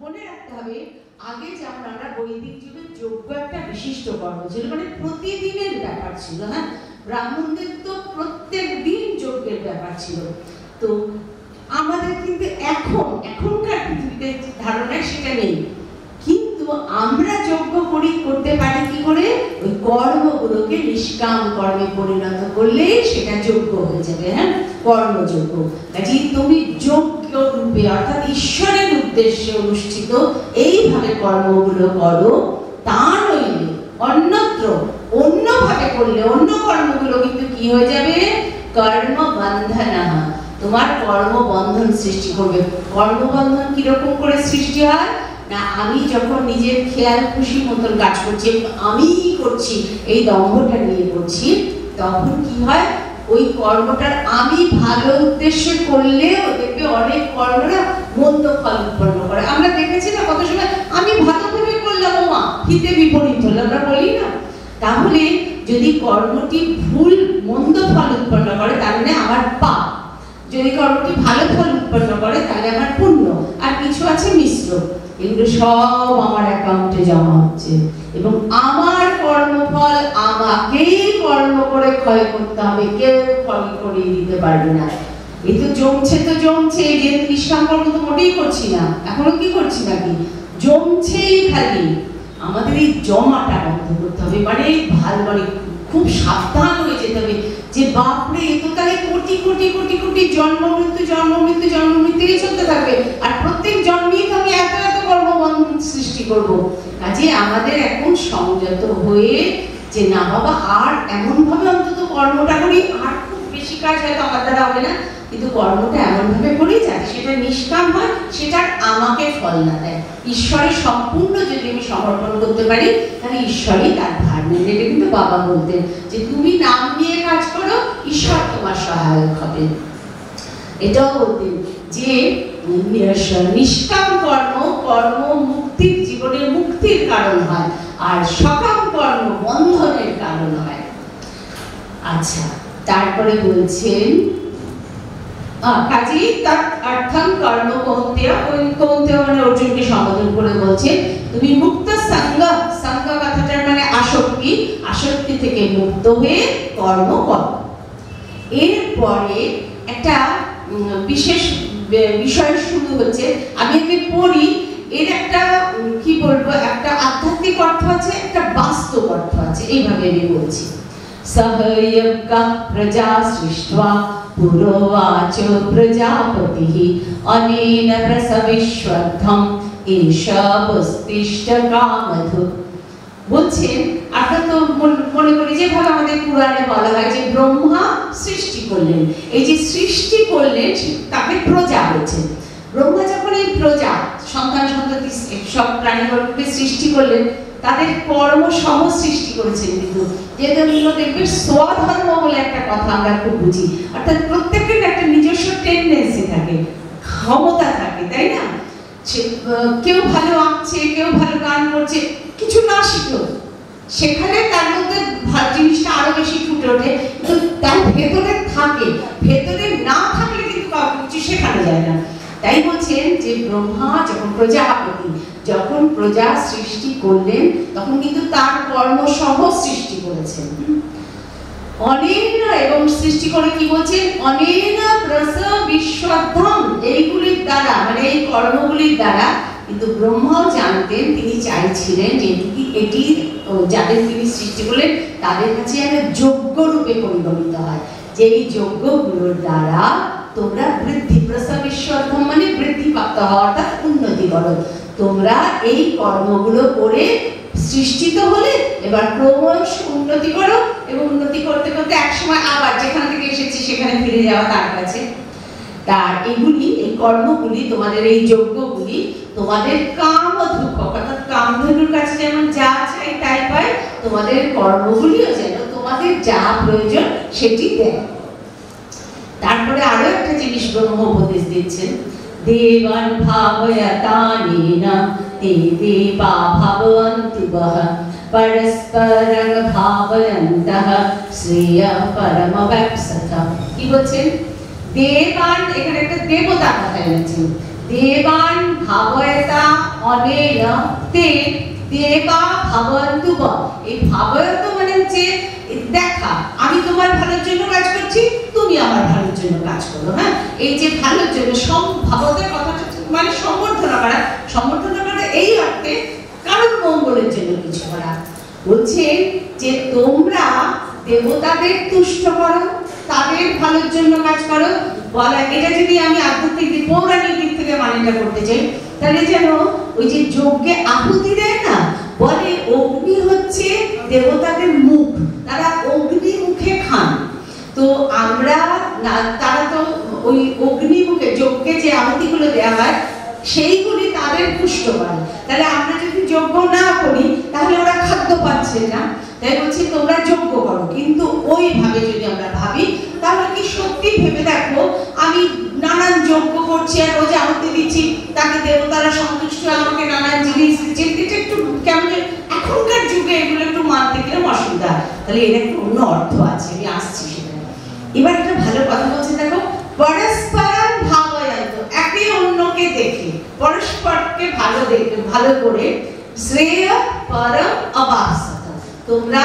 মনে রাখতে হবে আগে যেমন আমরা বৈদিক যুগে যজ্ঞ একটা বিশিষ্ট কর্ম ছিল, মানে প্রতিদিনের ব্যাপার ছিল। হ্যাঁ, ব্রাহ্মণদের তো প্রত্যেক দিন যজ্ঞের ব্যাপার ছিল। তো আমাদের কিন্তু এখনকার পৃথিবীতে ধারণায় সেটা নেই, কিন্তু আমরা যজ্ঞ করতে পারি কি করে? ওই কর্মগুলোকে নিষ্কাম কর্মে পরিণত করলে সেটা যজ্ঞ হয়ে যাবে। হ্যাঁ, কর্মযজ্ঞ। কাজে তুমি যজ্ঞ রূপে অর্থাৎ ঈশ্বরের উদ্দেশ্যে অনুষ্ঠিত এইভাবে কর্মগুলো করো, তা নইলে অন্যত্র অন্যভাবে করলে অন্য কর্মগুলো কিন্তু কি হয়ে যাবে? কর্মবন্ধনা, তোমার কর্মবন্ধন সৃষ্টি করবে। কর্মবন্ধন কিরকম করে সৃষ্টি হয় না, আমি যখন নিজের খেয়াল খুশি মতন কাজ করছি, আমি করছি এই দম্ভটা নিয়ে করছি, তখন কি হয়? ওই কর্মটার আমি ভালো উদ্দেশ্যে করলেও দেখবে অনেক কর্মরা মন্দ ফল উৎপন্ন করে। আমরা দেখেছি না কত সময় আমি ভালো ভেবে করলাম, মা হিতে বিপরীত হলো, আমরা বলি না? তাহলে যদি কর্মটি ভুল মন্দ ফল উৎপন্ন করে তাহলে আমার পাপ, যদি কর্মটি ভালো ফল উৎপন্ন করে তাহলে আমার পুণ্য, আর কিছু আছে মিশ্র। এগুলো সব আমার অ্যাকাউন্টে জমা হচ্ছে এবং আমার কর্মফল আমাকেই কর্ম করে ক্ষয় করতে হবে, কেউ ক্ষয় করে দিতে পারবে না। এই তো জমছে, যে নিষ্কাম কর্ম তো মোটেই করছি না, এখনো কি করছি নাকি, জমছেই খালি। আমাদের এই জমাটা বন্ধ করতে হবে, মানে খুব সাবধান হয়ে যেতে হবে যে বাপরে এ তো তাহলে কোটি কোটি কোটি কোটি জন্ম মৃত্যু চলতে থাকবে, আর প্রত্যেক জন্মেই তো আমি এত এত কর্মবন্ধন সৃষ্টি করবো। কাজে আমাদের এখন সংযত হয়ে যে না বাবা, আর এমন ভাবে অন্তত কর্মটা করি, আর খুব বেশি কাজ হয়তো আমার দ্বারা হবে না, কিন্তু কর্মটা এমন ভাবে করি যাতে সেটা নিষ্কাম হয়, সেটা আমাকে ফল না দেয়। ঈশ্বরের সম্পূর্ণ যদি আমি সমর্পণ করতে পারি তাহলে ঈশ্বরই তার ভার নেন। এটা কিন্তু বাবা বলতেন যে তুমি নাম নিয়ে কাজ করো, ঈশ্বর তোমার সহায়ক হবে। এটাও বলতেন যে নিষ্কাম কর্ম মুক্তির, জীবনের মুক্তির কারণ হয়, আর সকাম কর্ম বন্ধনের কারণ হয়। আচ্ছা, তারপরে বলছেন কাজী তার অর্থম কর্ম কৌন্তেয়, ওই কৌন্তেয় মানে অর্জুনকে সম্বোধন করে বলছে তুমি মুক্ত সঙ্গ কথাটার মানে আসক্তি থেকে মুক্ত হয়ে কর্ম করো। এরপরে একটা বিশেষ বিষয় শুরু হচ্ছে, আমি একে পড়ি, এর একটা কি বলবো, একটা আধ্যাত্মিক অর্থ আছে, একটা বাস্তব অর্থ আছে। এইভাবে আমি বলছি, সহয়জ্ঞ প্রজা সৃष्ट्वा পুরোবাচ প্রজাপতিঃ অনেন প্রসবিষ্বদ্ধম এষবস্তিষ্ঠ কামধু। বলছেন আপনারা তো মনে করি যেভাবে আমাদের পুরাণে বলা হয় যে ব্রহ্মা সৃষ্টি করলেন, এই যে সৃষ্টি করলেন তাকে প্রজা বলছেন। ব্রহ্মা যখন এই প্রজা সন্তান-সন্ততি সব প্রাণীবর্গকে সৃষ্টি করলেন, তাদের কর্ম সহ সৃষ্টি করেছেন। কিন্তু যেগুলো দেখবে স্বধর্ম বলে একটা কথা আমরা খুব বুঝি, অর্থাৎ প্রত্যেকের একটা নিজস্ব টেন্ডেন্সি থাকে, ক্ষমতা থাকে, তাই না? কেউ ভালো আঁকছে, কেউ ভালো গান করছে, কিছু না শিখলো, সেখানে তার মধ্যে জিনিসটা আরো বেশি ফুটে ওঠে, কিন্তু তার ভেতরে থাকে, ভেতরে না থাকলে কিন্তু কিছু শেখানো যায় না। তাই বলছেন যে ব্রহ্মা যখন প্রজাপতি, যখন প্রজা সৃষ্টি করলেন, তখন কিন্তু তার কর্ম সহ সৃষ্টি করেছেন অনেনা, এবং সৃষ্টি করে কি বলছেন, অনেনা প্রসবিষ্বদ্ধম, এইগুলির দ্বারা মানে এই কর্মগুলির দ্বারা। কিন্তু ব্রহ্মাও জানতেন, তিনি চাইছিলেন যে এটি যাদের তিনি সৃষ্টি করলেন তাদের কাছে একটা যোগ্য রূপে পরিগণিত হয়, যে এই যজ্ঞগুলোর দ্বারা তোমরা বৃদ্ধি, প্রসবিষ্বদ্ধম মানে বৃদ্ধিপ্রাপ্ত হওয়া, অর্থাৎ উন্নতি করো। তোমরা এই কর্মগুলো করে সৃষ্টিত হলে এবার ক্রমশ উন্নতি করো, এবং উন্নতি করতে করতে একসময় আবার যেখান থেকে এসেছি সেখানে ফিরে যাওয়া তার কাছে। তার এগুলি, এই কর্মগুলি, তোমাদের এই যজ্ঞগুলি তোমাদের কামধুক, অর্থাৎ কামধেনুর কাছে যেমন যা চাই তাই পায়, তোমাদের কর্মগুলিও যেন তোমাদের যা প্রয়োজন সেটি দেয়। তারপরে আরো একটা জিনিস ব্রহ্ম উপদেশ দিচ্ছেন, দেবান ভাবয়তানেনা তে দেবা ভাবয়ন্তু বহ পরস্পরং ভাবয়ন্তঃ শ্রেয় পরমবপ্সথ। কি বলছেন? দেবান, এখানে একটা দেবতা কথা এনেছেন। দেবান ভাবয়তা অনেন তে দেবা ভাবন্তু ব। এই ভাবয়ত মানে হচ্ছে দেখা, আমি তোমার ভালোর জন্য কাজ করছি, তুমি আমার ভালোর জন্য কাজ করো। হ্যাঁ, এই যে ভালোর জন্য ভাবতের কথাটা মানে সম্বর্ধনা করা এই অর্থে কারণ মঙ্গলের জন্য কিছু করা। বলছে যে তোমরা দেবতাদের তুষ্ট করো, তাদের ভালোর জন্য কাজ করো। বলা এটা যদি আমি আধ্যাত্মিক দিক পৌরাণিক দিক থেকে মানেটা করতে চাই, তাহলে যেন ওই যে যজ্ঞে আহুতি দেয় না, বলে অগ্নি হচ্ছে দেবতাদের মুখ, তারা অগ্নি মুখে খান। তো আমরা তারা তো ওই অগ্নি মুখে যজ্ঞে যে আহুতিগুলো দেওয়া হয় সেইগুলি তাদের পুষ্ট করে। তাহলে আমরা যদি যজ্ঞ না করি তাহলে ওরা খাদ্য পাচ্ছে না। তাই বলছি তোমরা যজ্ঞ করো। কিন্তু ওইভাবে যদি আমরা ভাবি তাহলে কি সত্যি ভেবে দেখো, আমি নানান যজ্ঞ করছি আর রোজ আহুতি দিচ্ছি, তাকে দেবতারা সন্তুষ্ট আমাকে নানান জিনিস দিচ্ছে, এটা একটু কেমন এখনকার যুগে এগুলো একটু মানতে গেলে অসুবিধা। তাহলে এর একটা অন্য অর্থ আছে, আমি আসছি সেটা। এবার একটা ভালো কথা বলছে দেখো, পরস্পরম ভাবয়ন্ত, একে অন্যকে দেখে পরস্পরকে ভালো করে শ্রেয় পরম অবাসত, তোমরা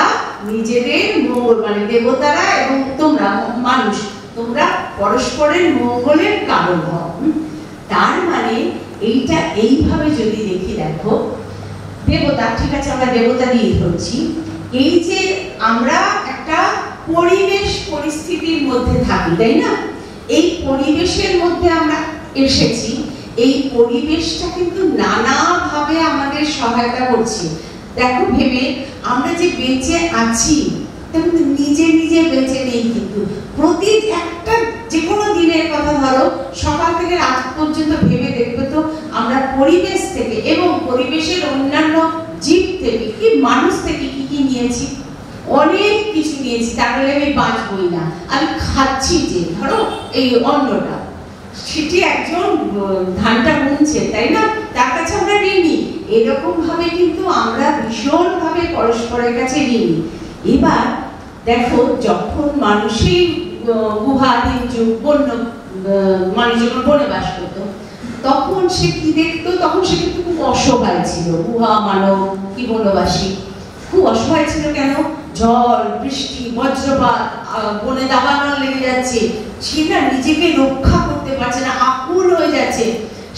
নিজেদের মঙ্গল মানে দেবতারা এবং তোমরা মানুষ, তোমরা পরস্পরের মঙ্গলের কারণ হও। তার মানে এইটা এইভাবে যদি দেখি, দেখো দেবতা, ঠিক আছে আমরা দেবতা দিয়ে ধরছি, এই যে আমরা একটা পরিবেশ পরিস্থিতির মধ্যে থাকি, তাই না? এই পরিবেশের মধ্যে আমরা এসেছি, এই পরিবেশটা কিন্তু নানাভাবে আমাদের সহায়তা করছে। দেখো ভেবে আমরা যে বেঁচে আছি, কিন্তু নিজে নিজে বেঁচে নেই, কিন্তু প্রতি একটা যে কোনো দিনের কথা ধরো, সকাল থেকে রাত পর্যন্ত ভেবে দেখবে তো আমরা পরিবেশ থেকে এবং পরিবেশের অন্যান্য জীব থেকে কি মানুষ থেকে কি কি নিয়েছি, অনেক কিছু নিয়েছি। তাহলে আমি বাঁচবই না, আমি খাচ্ছি যে ধরো এই অন্নটা, সেটি একজন ধানটা বুনছে, তাই না? তার কাছে আমরা ঋণী। এরকম ভাবে কিন্তু আমরা ভীষণ ভাবে পরস্পরের কাছে ঋণী। এবার দেখো যখন মানুষই গুহাধীন যুগ, বন্য মানুষ যখন বনে বাস করতো, তখন সে কি দেখতো, তখন সে কিন্তু খুব অসহায় ছিল। গুহা মানব কি বনবাসী খুব অসহায় ছিল। কেন? ঝড় বৃষ্টি বজ্রপাত, বনে দাবানল লেগে যাচ্ছে, সে না নিজেকে রক্ষা করতে পারছে না, আকুল হয়ে যাচ্ছে।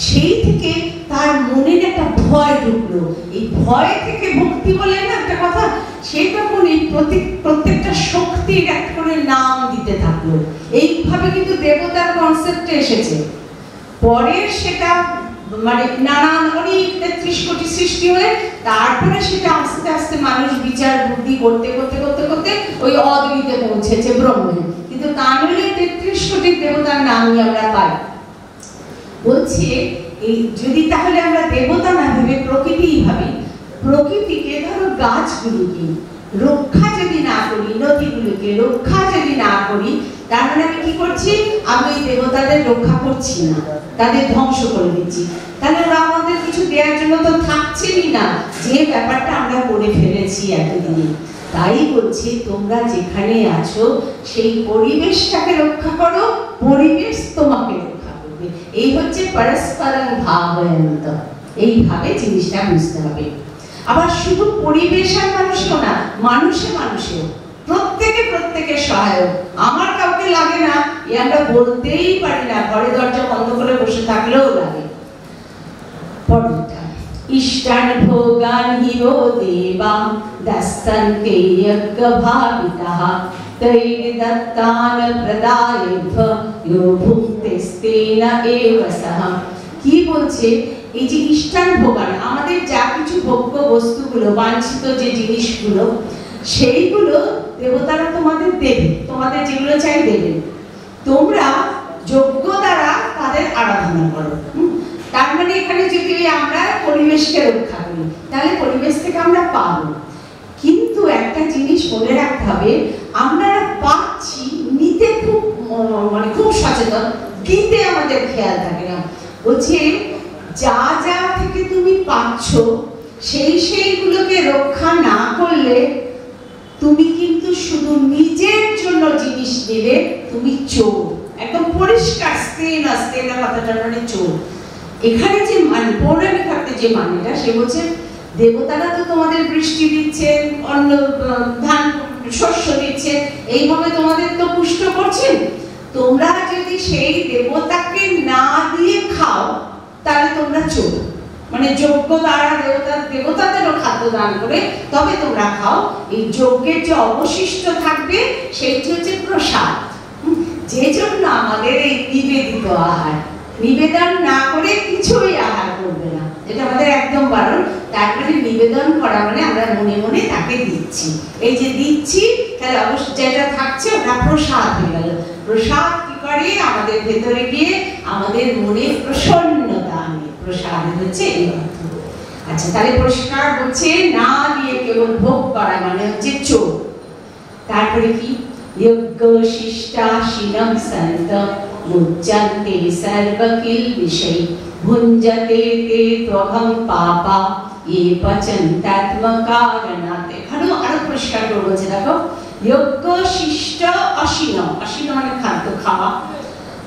সেই থেকে তার মনের একটা ভয় ঢুকলো। এই ভয় থেকে ভক্তি বলে না একটা কথা, সেই তখন এই প্রত্যেকটা শক্তির একটা করে নাম দিতে থাকলো। এইভাবে কিন্তু দেবতার কনসেপ্টে এসেছে। পরে সেটা মানে নানান অনেক 33 কোটি সৃষ্টি হয়ে তারপরে সেটা আস্তে আস্তে মানুষ বিচার বুদ্ধি করতে করতে করতে করতে ওই অদ্বৈতে পৌঁছেছে, ব্রহ্মে। কিন্তু তা নইলে 33 কোটি দেবতার নামই আমরা পাই। বলছে এই যদি তাহলে আমরা দেবতা না ভেবে প্রকৃতিই ভাবি, প্রকৃতিকে ধরো গাছগুলিকে রক্ষা যদি না করি, নদীগুলিকে রক্ষা যদি না করি, তার মানে আমি কি করছি? আমি ওই দেবতাদের রক্ষা করছি না, তাদের ধ্বংস করে দিচ্ছি। তাহলে ওরা আমাদের কিছু দেওয়ার জন্য তো থাকছেনই না, যে ব্যাপারটা আমরা করে ফেলেছি এতদিনে। তাই বলছি তোমরা যেখানে আছো সেই পরিবেশটাকে রক্ষা করো, পরিবেশ তোমাকে রক্ষা করবে। এই হচ্ছে পরস্পরং ভাবয়ন্ত। এইভাবে জিনিসটা বুঝতে হবে। আবার শুধু পরিবেশ আর মানুষও না, মানুষে মানুষেও প্রত্যেকে সহায়ক। আমার কাউকে লাগে না এ আমরা বলতেই পারি না, ঘরে দরজা বন্ধ করে বসে থাকলেও লাগে। পরেরটা, ইষ্টান ভোগান হিরো দেবাম দাস্তান্তে যজ্ঞ ভাবিতাঃ তৈর দত্তান প্রদায়েভ ইয়ো ভুক্তেস্তেন এব সহ। কি বলছে? এই যে ইষ্টান ভোগান, আমাদের যা কিছু ভোগ্য বস্তুগুলো, বাঞ্ছিত যে জিনিসগুলো, সেইগুলো দেবতারা তোমাদের দেবে, তোমাদের যেগুলো চাই দেবে। তোমরা যজ্ঞ দ্বারা তাদের আরাধনা করো। তার মানে এখানে যদি আমরা পরিবেশকে রক্ষা করি তাহলে পরিবেশ থেকে আমরা পাবো। কিন্তু একটা জিনিস মনে রাখতে হবে, আমরা পাচ্ছি নিতে খুব মানে খুব সচেতন, দিতে আমাদের খেয়াল থাকে না। বলছে যা যা থেকে তুমি পাচ্ছ সেইগুলোকে রক্ষা না করলে তুমি কিন্তু শুধু নিজের জন্য জিনিস নিলে তুমি চোর। একদম পরিষ্কার স্তেনা কথাটা মানে চোর। এখানে যে মানে পৌরাণিক অর্থে যে মানেটা, সে বলছে দেবতারা তো তোমাদের বৃষ্টি দিচ্ছেন, অন্ন ধান শস্য দিচ্ছেন, এইভাবে তোমাদের তো পুষ্ট করছেন। তোমরা যদি সেই দেবতাকে না দিয়ে খাও তাহলে তোমরা চোর। মানে যজ্ঞ দ্বারা দেবতাদেরও খাদ্য দান করে তবে তোমরা খাও। এই যজ্ঞের যে অবশিষ্ট থাকবে সেইটি হচ্ছে প্রসাদ। যে জন্য আমাদের এই নিবেদিত আহার, নিবেদন না করে কিছুই আহার করবে না, যেটা আমাদের একদম বারণ। তারপরে নিবেদন করা মানে আমরা মনে মনে তাকে দিচ্ছি। এই যে দিচ্ছি, তাহলে অবশ্য যেটা থাকছে ওটা প্রসাদ হয়ে গেল। প্রসাদ কি করে? আমাদের ভেতরে গিয়ে আমাদের মনে প্রসন্নতা আনে। প্রসাদ হচ্ছে এই অর্থ। আচ্ছা, তাহলে পরিষ্কার হচ্ছে না দিয়ে কেবল ভোগ করা মানে হচ্ছে চোর। তারপরে কি? যজ্ঞ শিষ্টাশীনম সন্ত মুচ্যন্তে সর্বকিল বিষয় ভুঞ্জতে তে ত্বহং পাপা ये पचन्तात्मकारणा। এখানেও আরো পরিষ্কার করে বলছে, দেখো যজ্ঞ শিষ্ট অশীন, অশীন মানে খাদ্য খাওয়া,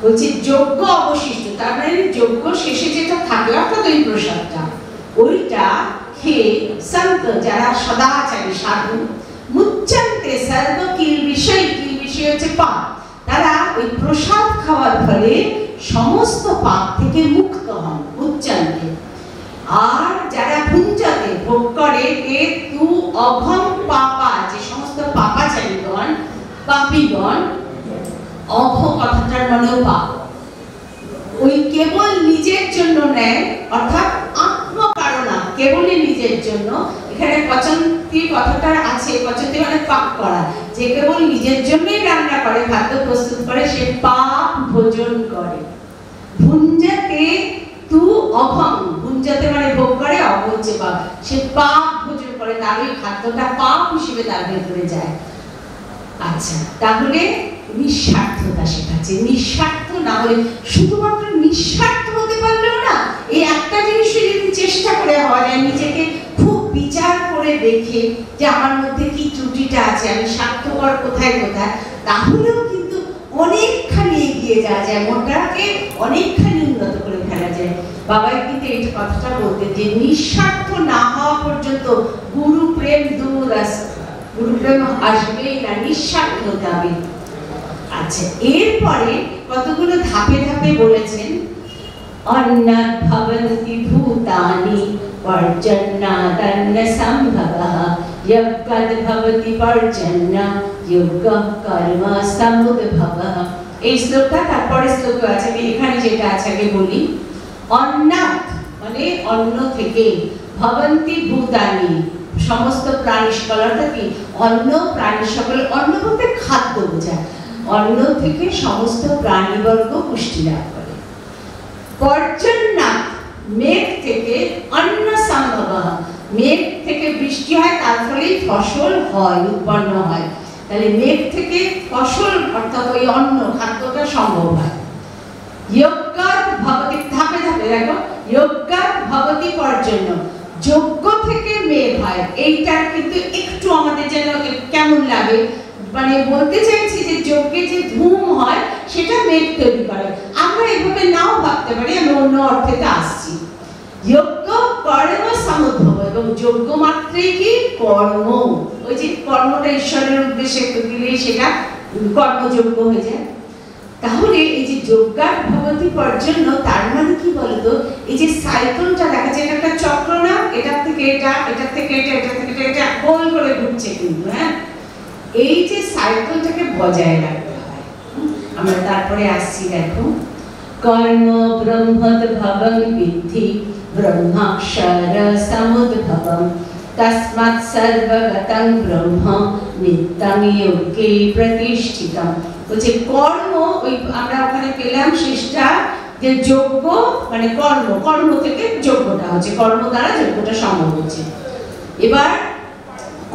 বলছে যজ্ঞ অবশিষ্ট, তার মানে যজ্ঞ শেষে যেটা থাকে অর্থাৎ ওই প্রসাদটা, ওইটা খেয়ে সন্ত যারা সদাচারী সাধু, মুচ্যন্তে সর্বকিল বিষয়, কিল বিষয় হচ্ছে পাপ, তারা ওই প্রসাদ খাওয়ার ফলে সমস্ত পাপ থেকে মুক্ত হন, মুচ্যন্তে। আর যারা ভুঞ্জতে ভোগ করে তে তু অভম পাপা, যে সমস্ত পাপাচারীগণ, পাপীগণ, অভ কথাটার মানেও পাপ, ওই কেবল নিজের জন্য নেয়, অর্থাৎ আত্মকারণা, কেবলই নিজের জন্য। এখানে পচন্তি কথাটা আছে, পচন্তি মানে পাপ করা, যে কেবল নিজের জন্যই রান্না করে, খাদ্য প্রস্তুত করে, সে পাপ ভোজন করে। ভুঞ্জতে তু অভম, ভুঞ্জতে মানে ভোগ করে, অভ হচ্ছে পাপ, সে পাপ ভোজন করে, তার ওই খাদ্যটা পাপ হিসেবে তার ভেতরে যায়। আচ্ছা, তাহলে নিঃস্বার্থতা শেখাচ্ছে। নিঃস্বার্থ না হলে, শুধুমাত্র নিঃস্বার্থ হতে পারলেও না, এই একটা জিনিসই যদি চেষ্টা করে হওয়া যায়, নিজেকে খুব বিচার করে দেখে যে আমার মধ্যে কি ত্রুটিটা আছে, আমি স্বার্থপর কোথায় কোথায়, তাহলেও কিন্তু অনেকখানি এগিয়ে যাওয়া যায়, মনটাকে অনেকখানি উন্নত করে ফেলা যায়। বাবাই কিন্তু এই কথাটা বলতেন যে নিঃস্বার্থ না হওয়া পর্যন্ত গুরু প্রেম দূর আসবে, গুরু প্রেম আসবেই না, নিঃস্বার্থ হতে হবে। আচ্ছা, এরপরে কতগুলো ধাপে ধাপে বলেছেন। অন্নাৎ ভবন্তি ভূতানি পর্জন্যাদন্ন সম্ভবঃ যজ্ঞাৎ ভবতি পর্জন্য যজ্ঞঃ কর্ম সমুদ্ভবঃ। এই শ্লোকটা তারপরে শ্লোক আছে, আমি এখানে যেটা আছে আগে বলি। অন্নাৎ মানে অন্ন থেকে, ভবন্তি ভূতানি সমস্ত প্রাণী সকল, অর্থাৎ কি অন্ন প্রাণী সকল, অন্ন বলতে খাদ্য বোঝায়, অন্ন থেকে সমস্ত প্রাণীবর্গ পুষ্টি লাভ করে। পর্জন্যাৎ মেঘ থেকে, অন্ন সম্ভবঃ মেঘ থেকে বৃষ্টি হয়, তার ফলে ফসল হয়, উৎপন্ন হয়, তাহলে মেঘ থেকে ফসল অর্থাৎ ওই অন্ন খাদ্যটা সম্ভব হয়। যজ্ঞাৎ ভবতি, ধাপে ধাপে দেখো, যজ্ঞাৎ ভবতি পর্জন্য, যজ্ঞ থেকে মেঘ হয়। এইটা কিন্তু একটু আমাদের যেন কেমন লাগে, মানে বলতে চাইছি যে যজ্ঞে যে ধূম হয় সেটা মেঘ তৈরি করে, আমরা এভাবে নাও ভাবতে পারি, আমি অন্য অর্থেতে আসছি। যজ্ঞ কর্ম সমুদ্ভব, এবং যজ্ঞ মাত্রই কি কর্ম, ওই যে কর্মটা ঈশ্বরের উদ্দেশ্যে দিলেই সেটা কর্মযজ্ঞ হয়ে যায়। তাহলে এই যে যজ্ঞাৎ ভবতি পর্জন্য, তার মানে কি বলতো, এই যে সাইকেলটা দেখা যায়, এটা একটা চক্র না, এটা থেকে এটা, এটা থেকে এটা, এটা থেকে এটা, গোল করে ঘুরছে কিন্তু, হ্যাঁ, এই যে সাইকেলটাকে বজায় রাখতে হয়। আমরা তারপরে আসছি, দেখো কর্ম ব্রহ্মদ ভবং বিদ্ধি ব্রহ্মাক্ষর সমুদ্ভবম তস্মাৎ সর্বগতং ব্রহ্ম নিত্যং যজ্ঞে প্রতিষ্ঠিতম। বলছে কর্ম, ওই আমরা ওখানে পেলাম শেষটা যে যজ্ঞ মানে কর্ম, কর্ম থেকে যজ্ঞটা হচ্ছে, কর্ম দ্বারা যজ্ঞটা সম্ভব হচ্ছে। এবার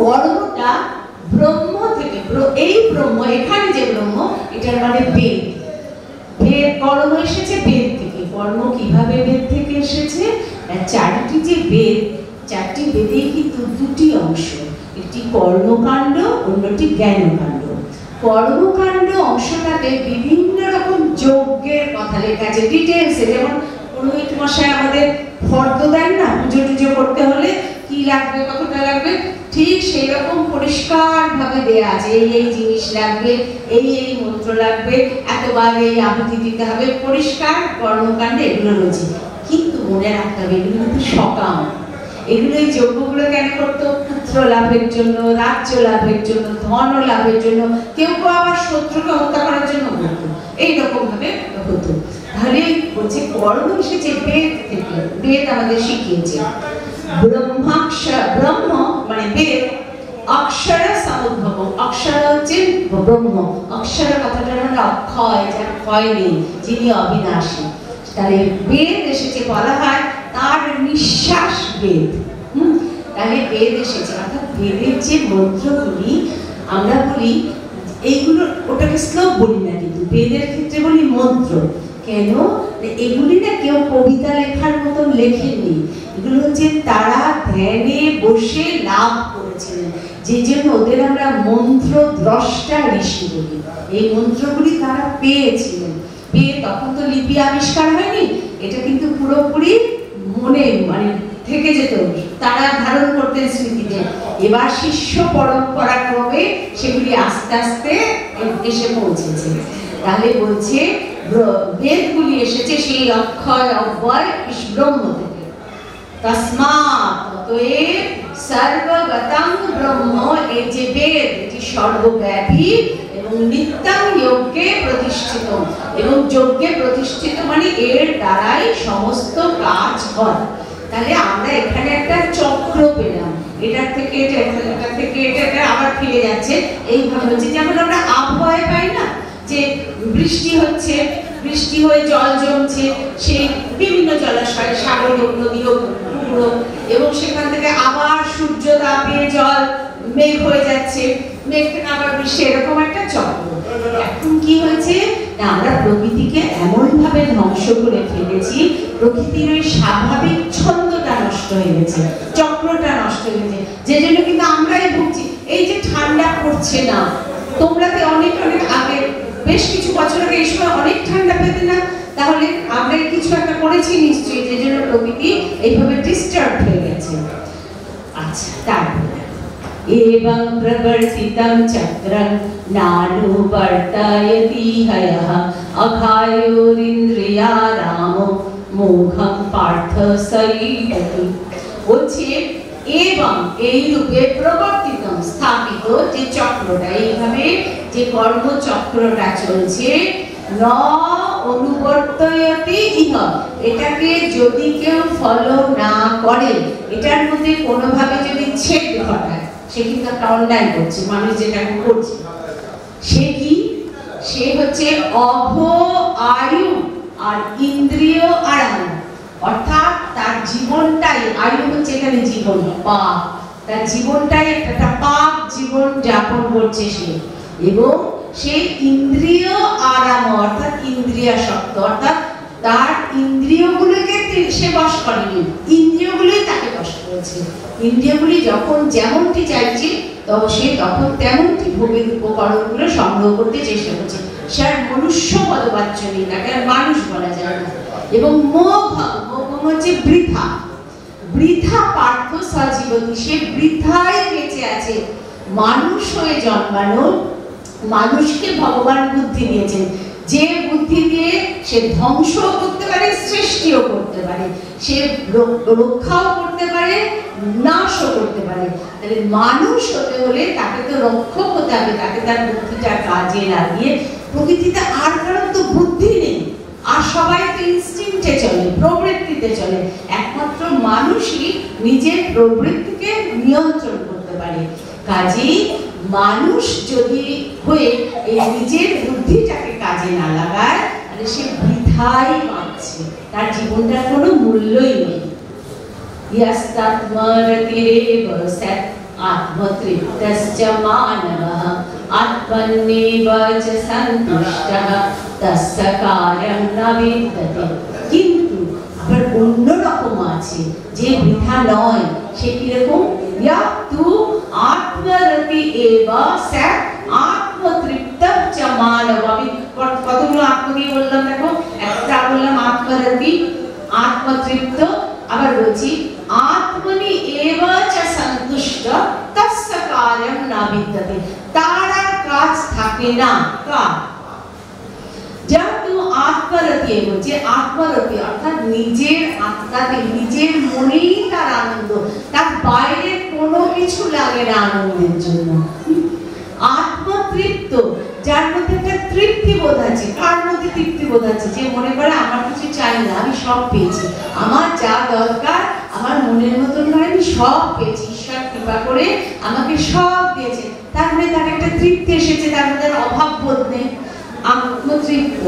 কর্মটা ব্রহ্ম থেকে, এই ব্রহ্ম, এখানে যে ব্রহ্ম, এটার মানে বেদ, বেদ কর্ম এসেছে বেদ থেকে। কর্ম কিভাবে বেদ থেকে এসেছে? চারটি যে বেদ, চারটি বেদে কিন্তু দুটি অংশ, একটি কর্মকাণ্ড, অন্যটি জ্ঞানকাণ্ড। কর্মকাণ্ড অংশটাতে বিভিন্ন রকম যজ্ঞের কথা লেখা আছে ডিটেইলসে, যেমন পুরোহিত মশাই আমাদের ফর্দ দেন না পুজো টুজো করতে হলে, কি লাগবে কতটা লাগবে, ঠিক সেই রকম পরিষ্কার ভাবে দেয়া আছে, এই এই জিনিস লাগবে, এই এই মন্ত্র লাগবে, এতবার এই আহুতি দিতে হবে, পরিষ্কার কর্মকাণ্ডে এগুলো রয়েছে। কিন্তু মনে রাখতে হবে এগুলো কিন্তু সকাম। এগুলো এই যজ্ঞগুলো কেন করতো? পুত্র লাভের জন্য, রাজ্য লাভের জন্য, ধন লাভের জন্য, কেউ কেউ আবার শত্রুকে হত্যা করার জন্য করতো, এইরকম ভাবে হতো। তাহলে বলছে কর্ম এসেছে বেদ থেকে, বেদ আমাদের শিখিয়েছে। ব্রহ্মাক্ষর, ব্রহ্ম মানে বেদ, অক্ষর সমুদ্ভব, অক্ষর হচ্ছে ব্রহ্ম, অক্ষর কথাটার মানে অক্ষয়, যার ক্ষয় নেই, যিনি অবিনাশী। তাহলে বেদ এসেছে, বলা হয় তার নিঃশ্বাস বেদ। তাহলে বেদ এসেছে, অর্থাৎ বেদের যে মন্ত্রগুলি আমরা বলি এইগুলো, ওটাকে শ্লোক বলি না, কিন্তু বেদের ক্ষেত্রে বলি মন্ত্র। কেন? এগুলি না কেউ কবিতা লেখার মতন লেখেননি, এগুলো হচ্ছে তারা ধ্যানে বসে লাভ করেছিলেন, যে জন্য ওদের আমরা মন্ত্র দ্রষ্টা ঋষি বলি। এই মন্ত্রগুলি তারা পেয়েছিলেন, পেয়ে তখন তো লিপি আবিষ্কার হয়নি, এটা কিন্তু পুরোপুরি মনে মানে থেকে যেত, তারা ধারণ করতেন স্মৃতিতে। এবার শিষ্য পরম্পরা ক্রমে সেগুলি আস্তে আস্তে এসে পৌঁছেছে। তাহলে বলছে বেদগুলি এসেছে সেই অক্ষয় অব্যয় ব্রহ্ম থেকে। তস্মাৎ অতএব সর্বগতং ব্রহ্ম, এই যে বেদ এটি সর্বব্যাপী এবং নিত্যং যজ্ঞে প্রতিষ্ঠিত, এবং যজ্ঞে প্রতিষ্ঠিত মানে এর দ্বারাই সমস্ত কাজ হয়। তাহলে আমরা এখানে একটা চক্র পেলাম, এটা থেকে এটা, এটা থেকে এটা আবার ফিরে যাচ্ছে, এইভাবে হচ্ছে। যেমন আমরা আবহাওয়ায় পাই না, যে বৃষ্টি হচ্ছে, বৃষ্টি হয়ে জল জমছে, সেই বিভিন্ন জলাশয়, সাগর হোক, নদী হোক, পুকুর হোক, এবং সেখান থেকে আবার সূর্য তাপে জল মেঘ হয়ে যাচ্ছে, মেঘ থেকে আবার বৃষ্টি, এরকম একটা চক্র। এখন কি হয়েছে না, আমরা প্রকৃতিকে এমন ভাবে ধ্বংস করে ফেলেছি, প্রকৃতির ওই স্বাভাবিক ছন্দটা নষ্ট হয়ে গেছে, চক্রটা নষ্ট হয়ে গেছে, যে জন্য কিন্তু আমরাই ভুগছি। এই যে ঠান্ডা পড়ছে না, তোমরা তো অনেক অনেক আগে, বেশ কিছু বছর আগে এই সময় অনেক ঠান্ডা পেতে না, তাহলে আমরা কিছু একটা করেছি নিশ্চয়ই, যে জন্য প্রকৃতি এইভাবে ডিস্টার্ব হয়ে গেছে। আচ্ছা, তারপরে एवं प्रवर्तितं चक्रं नानुवर्तयति हयः अघायोरिन्द्रियारामो मोघं पार्थ सैपति। বলছে এবং এই রূপে প্রবর্তিতম স্থাপিত যে চক্রটা, এইভাবে যে কর্মচক্রটা চলছে, ন অনুবর্তয়তি ইহ, এটাকে যদি কেউ ফলো না করে, এটার মধ্যে কোনোভাবে যদি ছেদ ঘটায়, সে কিন্তু একটা অন্যায় করছে, মানুষ যেটা করছে। সে কি? সে হচ্ছে অভ আয়ু আর ইন্দ্রিয় আরাম, অর্থাৎ তার জীবনটাই, আয়ু হচ্ছে এখানে জীবন, পাপ, তার জীবনটাই একটা পাপ জীবন যাপন করছে সে, এবং সেই ইন্দ্রিয় আরাম অর্থাৎ ইন্দ্রিয়াসক্ত, অর্থাৎ তার ইন্দ্রিয়গুলোকে সে বশ করেনি, ইন্দ্রিয়গুলোই তাকে বশ করেছে। ইন্দ্রিয়গুলি যখন যেমনটি চাইছে সে তখন তেমনটি ভোগের উপকরণগুলো সংগ্রহ করতে চেষ্টা করছে। সে আর মনুষ্য পদবাচ্য নেই, তাকে আর মানুষ বলা যায় না। এবং মোহ হচ্ছে বৃথা, বৃথা পার্থ সজীবতি, সে বৃথায় বেঁচে আছে। মানুষ হয়ে জন্মানো, মানুষকে ভগবান বুদ্ধি দিয়েছেন, যে বুদ্ধি দিয়ে সে ধ্বংস করতে পারে, সৃষ্টিও করতে পারে, সে রক্ষাও করতে পারে, নাশও করতে পারে। তাহলে মানুষ হতে হলে তাকে তো রক্ষক হতে হবে, তাকে তার বুদ্ধিটা কাজে লাগিয়ে। প্রকৃতিতে আর কারণ তো বুদ্ধি নেই, আর সবাই তো ইনস্টিংক্টে চলে, প্রবৃত্তিতে চলে। একমাত্র মানুষই নিজের প্রবৃত্তিকে নিয়ন্ত্রণ করতে পারে। কাজেই মানুষ যদি হয়ে এই নিজের বুদ্ধিটাকে কাজে না লাগায়, তাহলে সে বৃথাই বাঁচছে, তার জীবনটার কোনো মূল্যই নেই। ইয়াস্তাত্মরতিরেব সৎ আত্মতৃপ্তশ্চ মানবঃ আত্মন্যেব চ সন্তুষ্টঃ তস্য কার্যং ন বিদ্যতে। কিন্তু আবার অন্য রকম আছে যে বৃথা নয়, সে কিরকম? ইয়াতু আত্মরতি এব সৎ আত্মতৃপ্তঃ চ মানবঃ। আমি কতগুলো আত্ম দিয়ে বললাম দেখো, একটা বললাম আত্মরতি, আত্মতৃপ্ত, আবার বলছি আত্মনি এব চ সন্তুষ্ট তস্য কার্যং ন বিদ্যতে, তার আর কাজ থাকে না। কার? যেহেতু আত্মরতি বলছে, আত্মরতি অর্থাৎ নিজের আত্মাতে নিজের মনেই তার আনন্দ, তার বাইরে কোনো কিছু লাগে না আনন্দের জন্য। আত্মতৃপ্ত, যার মধ্যে একটা তৃপ্তি বোধ আছে। কার মধ্যে তৃপ্তি বোধ আছে? যে মনে করে আমার কিছু চাই না, আমি সব পেয়েছি, আমার যা দরকার আমার মনের মতন করে আমি সব পেয়েছি, ঈশ্বর কৃপা করে আমাকে সব দিয়েছে, তার মধ্যে তার একটা তৃপ্তি এসেছে, তার মধ্যে অভাব বোধ নেই, আত্মতৃপ্ত।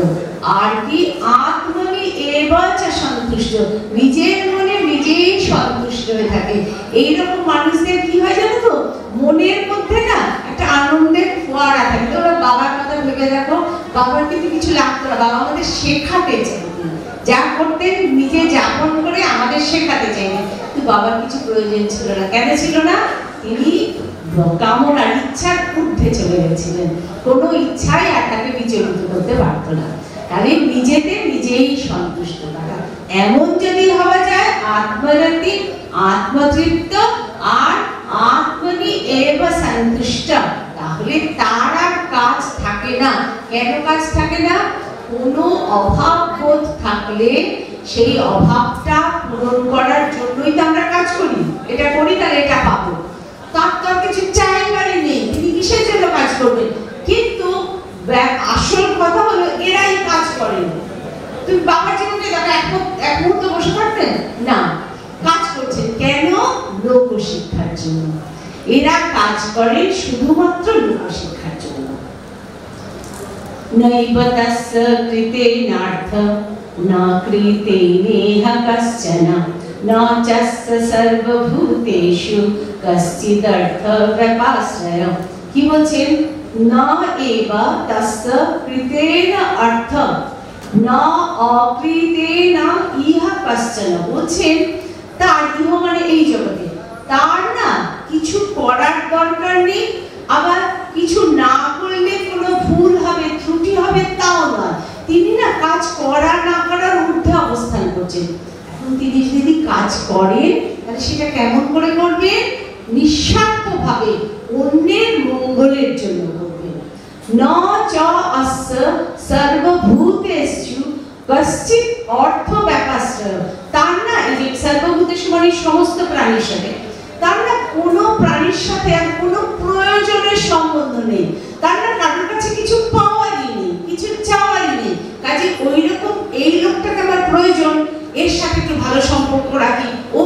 আর কি আত্মনি এব চ সন্তুষ্ট, নিজের মনে নিজেই সন্তুষ্ট হয়ে থাকে। এইরকম মানুষদের কি হয় জানো তো, মনের মধ্যে না একটা আনন্দের ফোয়ারা থাকে। তোমরা বাবার কথা ভেবে দেখো, বাবার কিন্তু কিছু লাগতো না, বাবা আমাদের শেখাতে চাইতেন, যা করতেন নিজে যাপন করে আমাদের শেখাতে চাইতেন, কিন্তু বাবার কিছু প্রয়োজন ছিল না। কেন ছিল না? তিনি কামনার ইচ্ছার ঊর্ধ্বে চলে গেছিলেন, কোনো ইচ্ছাই আর তাকে বিচলিত করতে পারতো না। তাহলে নিজেতে নিজেই সন্তুষ্ট থাকা, এমন যদি হওয়া যায় আত্মরতি, আত্মতৃপ্ত আর আত্মনি এব সন্তুষ্ট, তাহলে তার আর কাজ থাকে না। কেন কাজ থাকে না? কোনো অভাব বোধ থাকলে সেই অভাবটা পূরণ করার জন্যই তো আমরা কাজ করি, এটা করি তাহলে এটা পাবো, তার তো কিছু চাইবারই নেই, তিনি কিসের জন্য কাজ করবেন? কিন্তু আসল কথা হলো এরাই কাজ করেন। তুমি বাবার জীবনে দেখো এক মুহূর্ত বসে থাকতেন না, কাজ করছেন কেন? লোকশিক্ষার জন্য। এরা কাজ করে শুধুমাত্র লোকশিক্ষার জন্য। নৈব তস্য কৃতেনার্থ ন কৃতেনেহ কশ্চন ন চস্য সর্বভূতেষু কশ্চিদর্থ ব্যপাশ্রয়। কি বলছেন? না এব তস্য কৃতেন অর্থ না অকৃতেন ইহ কশ্চন। বলছেন তার, ইহ মানে এই জগতে, তার না কিছু করার দরকার নেই, আবার কিছু না করলে কোনো ভুল হবে ত্রুটি হবে তাও না। তিনি না কাজ করা না করার ঊর্ধ্বে অবস্থান করছেন। এখন তিনি যদি কাজ করেন তাহলে সেটা কেমন করে করবেন? নিঃস্বার্থভাবে, অন্যের মঙ্গলের জন্য করবেন। ন চ অস্য সর্বভূতেষু কশ্চিৎ অর্থ ব্যাপাশ্রয়। তার না এই যে সর্বভূতেষু মানে সমস্ত প্রাণীর সাথে, তার না কোনো প্রাণীর সাথে আর কোনো প্রয়োজনের সম্বন্ধ নেই, তার না কারোর কাছে কিছু পাওয়ারই নেই, কিছু চাওয়ারই নেই। কাজে ওই রকম এই লোকটাকে আমার প্রয়োজন, এর সাথে একটু ভালো সম্পর্ক রাখি, ও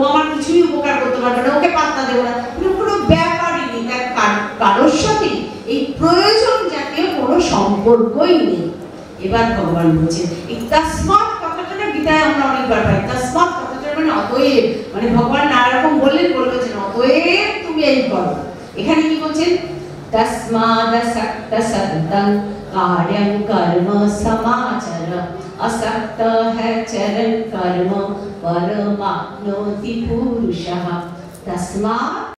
আমার কিছুই উপকার করতে পারবে না, ওকে পাত্তা দেবো না, কোনো ব্যাপারই নেই। তার কারোর সাথে এই প্রয়োজন জাতীয় কোনো সম্পর্কই নেই। এবার ভগবান বলছেন এই তসমাৎ কথাটা না গীতায় আমরা অনেকবার পাই। তসমাৎ কথাটা মানে অতএব, মানে ভগবান নানা রকম বলছেন অতএব তুমি এই করো। এখানে কি বলছেন? তসমাদসক্ত সততং কার্যং কর্ম সমাচর असक्त है चरण कर्म परमाप्नोति पुरुषः। तस्मात्